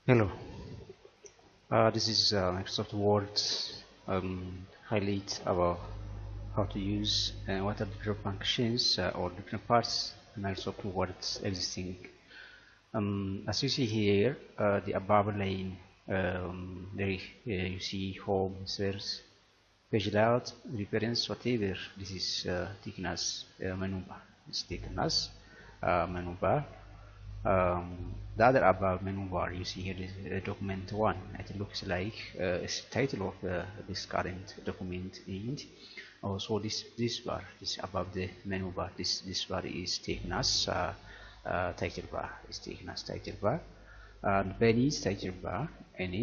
Hello, this is Microsoft Word highlight about how to use what are the different functions or different parts in Microsoft Word existing. As you see here, the above line, there you see home, search, page layout, reference, whatever. This is taken as menu bar. It's taken as menu bar. The other above menu bar you see here is document 1. It looks like it's the title of this current document, and also this bar is above the menu bar. This bar is taken as title bar. Is taken as title bar. And beneath title bar, and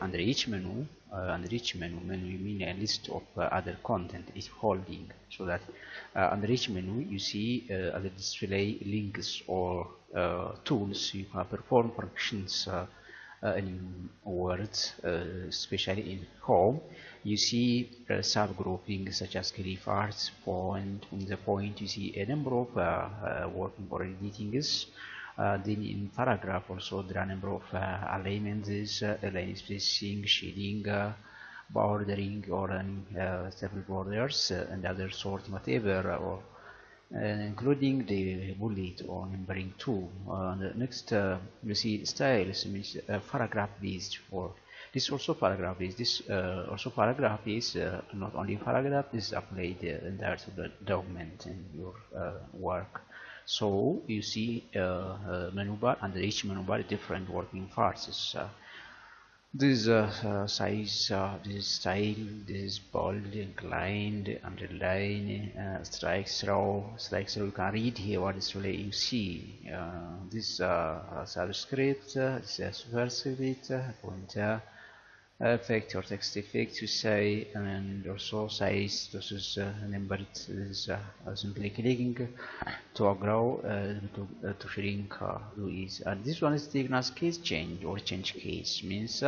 under each menu, menu you mean a list of other content is holding, so that under each menu you see other display links or tools you can perform functions in Word, especially in home. You see subgrouping such as clip arts, point. On the point you see a number of working or editing is. Then in paragraph also there are a number of alignments, line spacing, shading, bordering, or several borders and other sort whatever, or including the bullet or numbering tool. The next you see styles means paragraph based. For this also paragraph is this also paragraph is not only paragraph is applied entire to the document in your work. So you see menu bar, under each menu bar different working parts. This size, this style, this bold, inclined, underline, strikes through. You can read here what is really you see. This subscript, this superscript, pointer, effect or text effect to say, and also size. This is numbered. This is simply clicking to grow, to shrink, is. And this one is taken as case change or change case. Means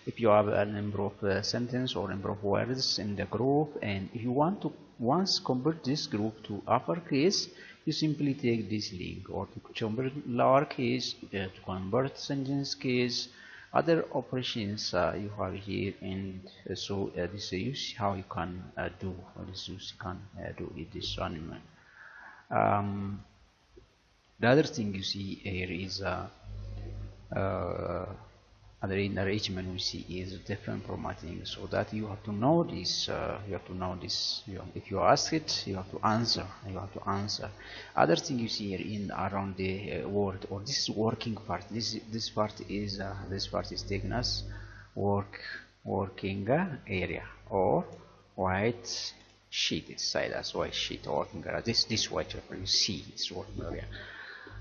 if you have a number of sentence or number of words in the group, and if you want to once convert this group to uppercase, you simply take this link, or to convert lowercase, to convert sentence case, other operations you have here. And so this is how you can do this. You can do it this one. The other thing you see here is other enrichment we see is different formatting, so that you have to know this. If you ask it, you have to answer. Other thing you see here in around the word, or this working part. This part is taken as working area, or white sheet. It's side as white sheet or working area. This white you see it's working area.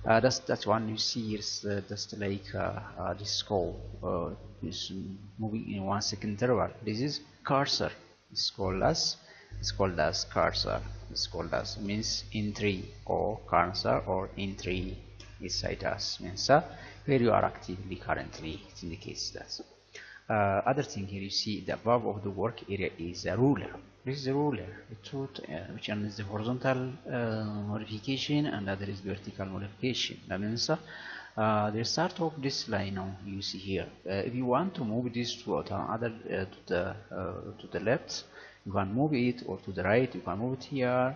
That's one you see is just like this call is moving in 1 second interval. This is cursor. It's called as cursor. It's called as means entry, or cursor or entry inside us means where you are actively currently. It indicates that. Other thing here you see the above of the work area is a ruler. This is a ruler, which one is the horizontal modification, and other is vertical modification. That means the start of this line now you see here. If you want to move this to other to the left, you can move it, or to the right, you can move it here.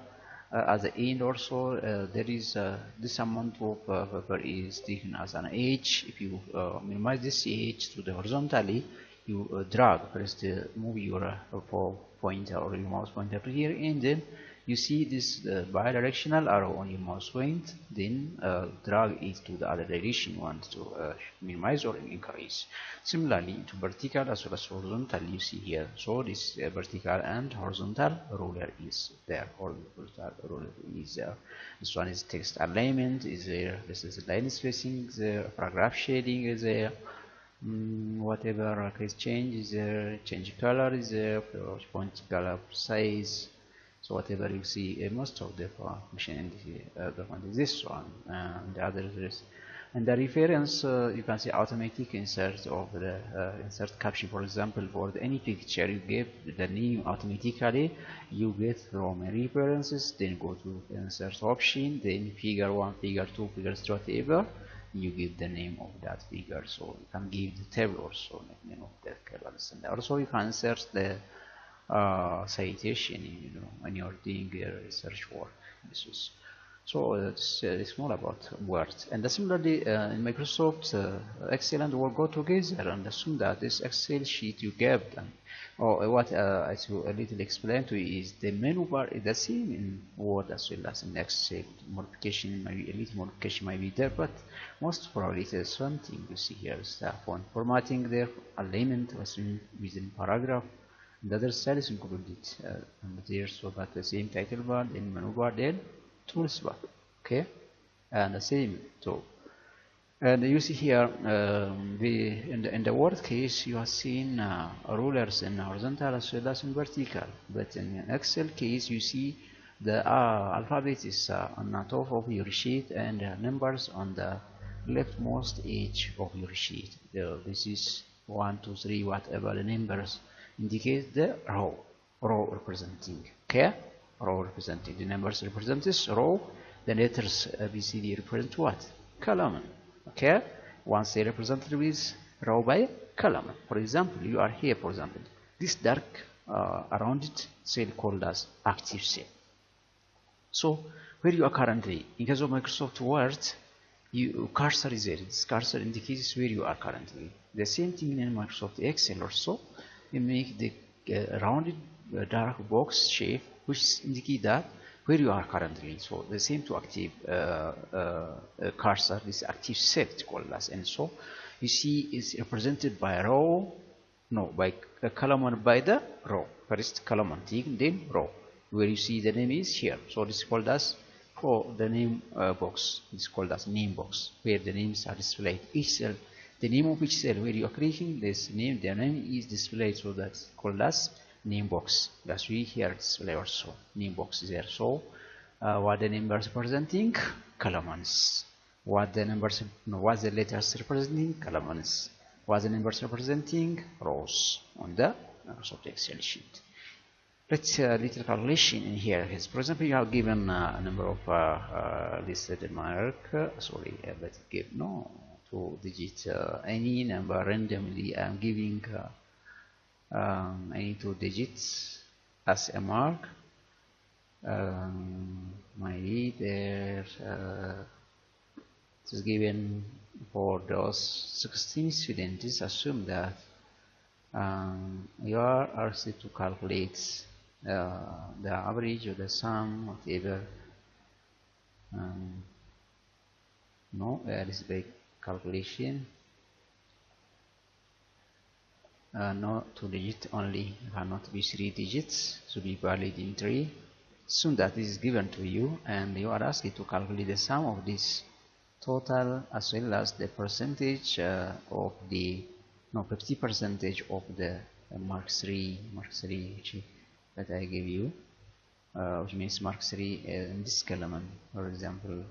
At the end also there is this amount of paper is taken as an edge. If you minimize this edge to the horizontally, you drag first, move your pointer or your mouse pointer to here, and then you see this bi-directional arrow on your mouse point, then drag it to the other direction you want to minimize or increase. Similarly to vertical as well as horizontal you see here. So this vertical and horizontal ruler is there, This one is text alignment is there. This is line spacing is there. Paragraph shading is there. Whatever case change is there. Change color is there. Font color size. So whatever you see, most of the function in the document is this one, and the other is. And the reference, you can see automatic insert of the insert caption. For example, for any picture you give the name automatically, you get from references, then go to insert option, then figure 1, figure 2, figure 3, whatever. you give the name of that figure. So you can give the table also name of the columns, and also you can search the citation, when you're doing your research work. So it's more about words. And similarly, in Microsoft Excel and Word go together, and assume that this Excel sheet you gave them, or what I should a little explain to you, is the menu bar is the same in Word as well as in Excel. Modification maybe a little modification might be there, but most probably it is something you see here. Stuff on formatting there, alignment within paragraph. The other side is included there, so that the same title bar, then menu bar, then tools bar. Okay, and the same too. And you see here, in the word case, you are seeing rulers in horizontal as well as in vertical. But in Excel case, you see the alphabet is on the top of your sheet, and numbers on the leftmost edge of your sheet. This is 1, 2, 3, whatever the numbers indicate the row representing. Okay, row representing the numbers represent this row. The letters ABCD represent what? Column. Okay, once they represented with row by column. For example, you are here. For example, this dark rounded cell called as active cell. So where you are currently, in case of Microsoft Word, cursor is there. This cursor indicates where you are currently. The same thing in Microsoft Excel also. You make the rounded dark box shape, which indicate that where you are currently. So the same to active cursor, this active cell called as. And so you see it's represented by row, by a column by the row. First column, then row. Where you see the name is here. So this is called as for the name box. It's called as name box, where the names are displayed. Each cell, the name of each cell where you are clicking, this name, the name is displayed. So that's called as name box. That's we here display also name box is there. So what the numbers representing? Columns. What the numbers, what the letters representing? Columns. What the numbers representing? Rows on the Microsoft Excel sheet. Let's little calculation in here. For example, you have given a number of listed mark. Sorry, let's give no 2 digits. Any number randomly. I'm giving any 2 digits as a mark. Maybe there it is given for those 16 students. Assume that you are asked to calculate the average or the sum, whatever. This is the calculation. No 2 digits only, cannot be 3 digits, should be valid in 3. Soon that this is given to you, and you are asked to calculate the sum of this total as well as the percentage of the 50% of the mark 3 that I give you, which means mark 3 in this column. For example,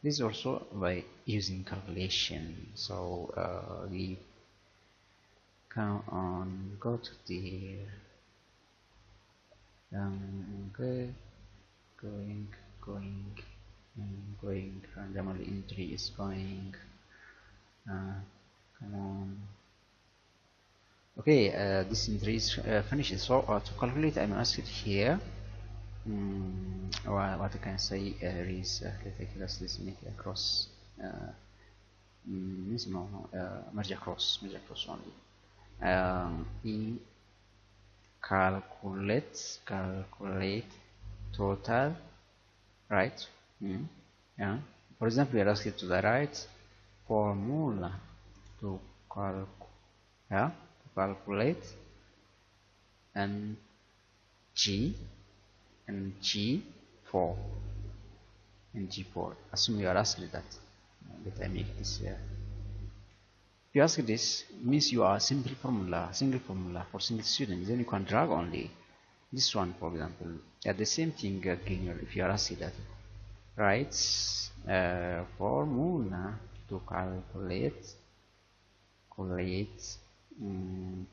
this is also by using calculation. So we come on, go to the okay, going randomly entry is going. Come on. Okay, this entry is finished. So to calculate, I'm asked here. What I can say is let's make a cross. Merge across only. We calculate total, right? Yeah. For example, we are asked to the right formula to calculate and G4 assume you are asked that. Let I make this here. If you ask this, means you are single formula for single student, then you can drag only this one, for example. The same thing again, if you are asked that, write formula to calculate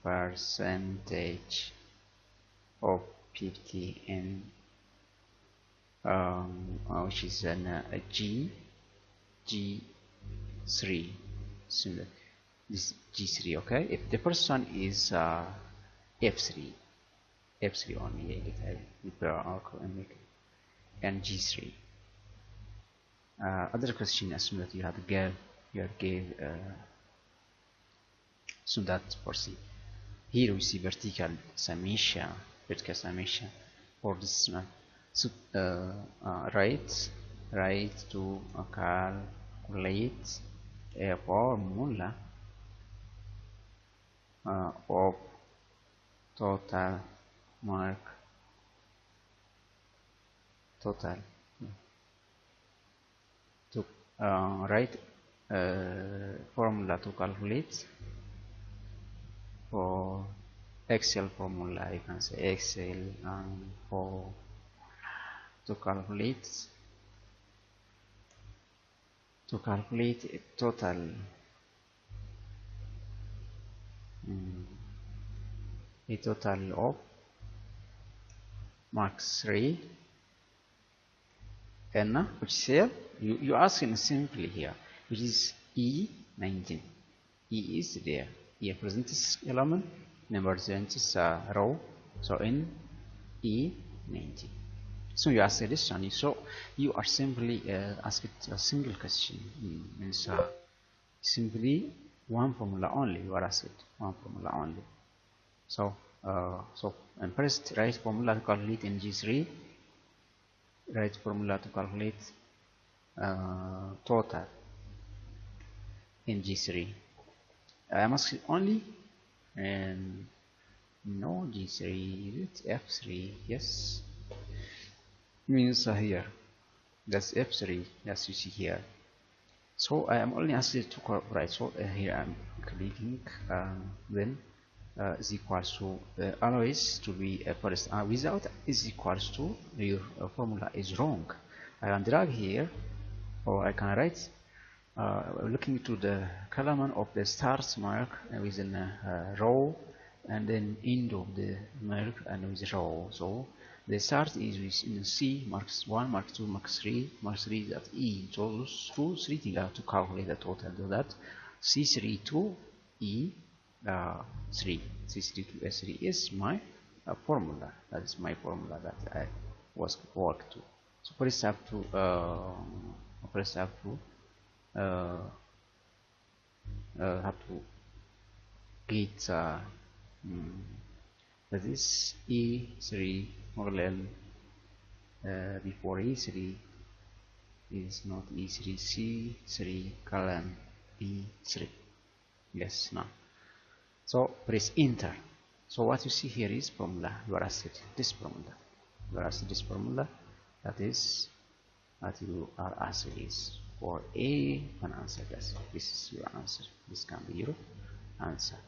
percentage of 50 and which is a G 3. So this G3. Okay, if the first one is F3, F3 only and G3. Other question assume that you have gave so that for C. Here we see vertical summation for this one. So right to calculate a formula of total mark total to write formula to calculate for Excel formula. You can say Excel for to calculate a total of marks 3 and which cell you asking simply here, which is E19. E is there. E represents element, number represents row, so in E19. So you ask this one, so you are simply asked a single question, means simply one formula only. You are asked one formula only. So and first write formula to calculate in G3. Write formula to calculate total in G3. I am asked only and no G3. It's F3. Yes, means here that's F3 as you see here. So I am only asked to write. So here I'm clicking then is equals to always to be first without is equals to your formula is wrong. I can drag here, or I can write looking to the column of the start mark within a row, and then end of the mark and with row. So the start is with C, marks 1, mark 2, mark 3, mark 3 is at E. So those 2, 3 things have to calculate the total. Do that C3 to E3. C3 to S3 is my formula. That is my formula that I was worked to. So first have to get that is E3 parallel before E3 is not E3, C3 column E3. Yes, now. So press enter. So what you see here is formula. You are asked this formula. You are asked this formula. That is what you are asked is for A an answer. This is your answer. This can be your answer.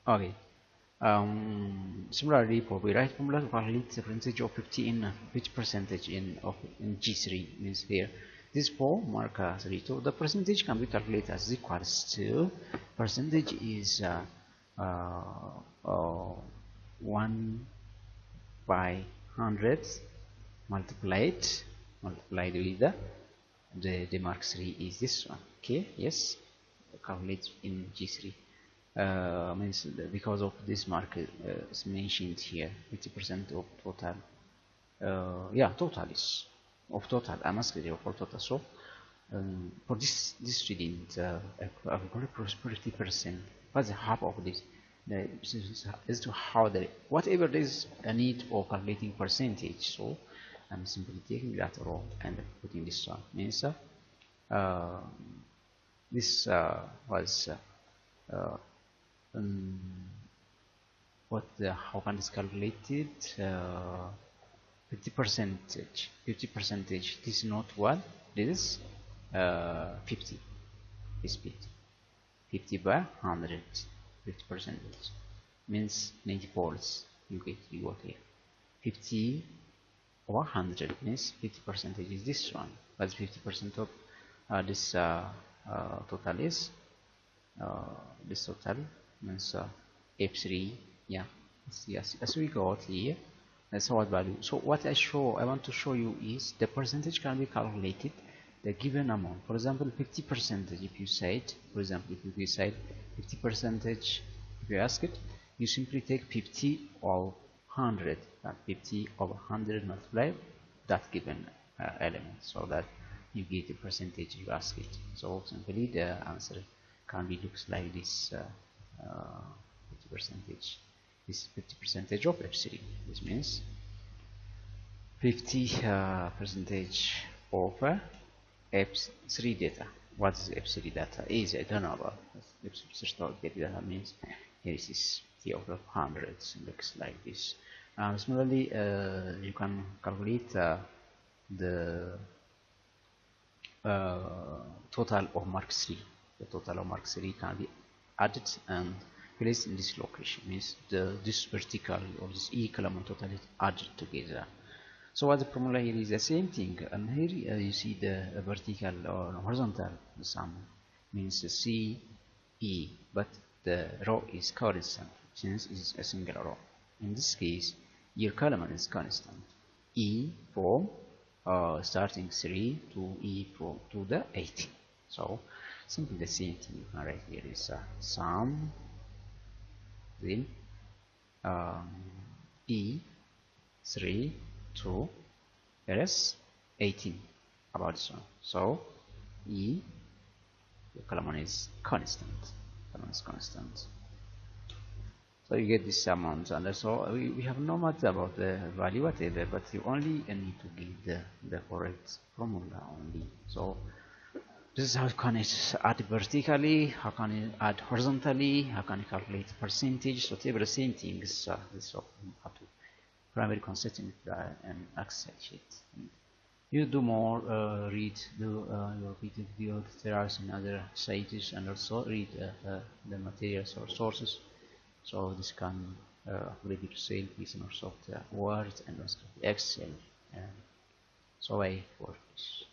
Okay. Similarly, for we write formula to calculate the percentage of 50 in which percentage in G3 means here. This for mark 3. So the percentage can be calculated as equals to percentage is 1 by 100 multiplied with the mark 3 is this one. Okay, yes, calculate in G3. Means because of this mark is mentioned here, 50% of total. Yeah, total is of total. I must say for total. So for this student, 50%, what's half of this? Is to how the whatever there is a need for calculating percentage. So I'm simply taking that row and putting this one. Means this was how can this calculated 50%. This is not what this is 50 is 50 by 100. 50% means 90 volts. You got here 50 or 100 means 50% is this one, but 50% of this total is this total means F3. Yeah, yes, as we got here, that's what value. So what I want to show you is the percentage can be calculated the given amount. For example, 50% if you said, for example, if you said 50%, if you ask it, you simply take 50 or 100, 50 over 100 multiply that given element, so that you get the percentage you ask it. So simply the answer can be looks like this 50 percentage. This is 50 percentage of F3. This means 50 percentage of F3 data. What is F3 data? Easy, I don't know about F3 data means here is T over hundreds, looks like this. Similarly, you can calculate the total of mark 3. The total of mark 3 can be added and placed in this location, means this vertical or this E column total is added together. So what the formula here is the same thing, and here you see the vertical or horizontal sum means C E, but the row is constant since it's a single row. In this case, your column is constant. E from starting 3 to E from to the 18. So simply the same thing right here is sum then E 3 to is 18 about this one. So E, the column is constant. So you get this amount, and so we have no matter about the value whatever, but you only need to give the correct formula only. So this is how you can add vertically, how can you add horizontally, how can you calculate percentage, so whatever the same thing is this how to primary concept in an Excel sheet. You do more, read your video tutorials in other sites, and also read the materials or sources. So this can ready to sell piece or software, Word and also Excel. So I for this.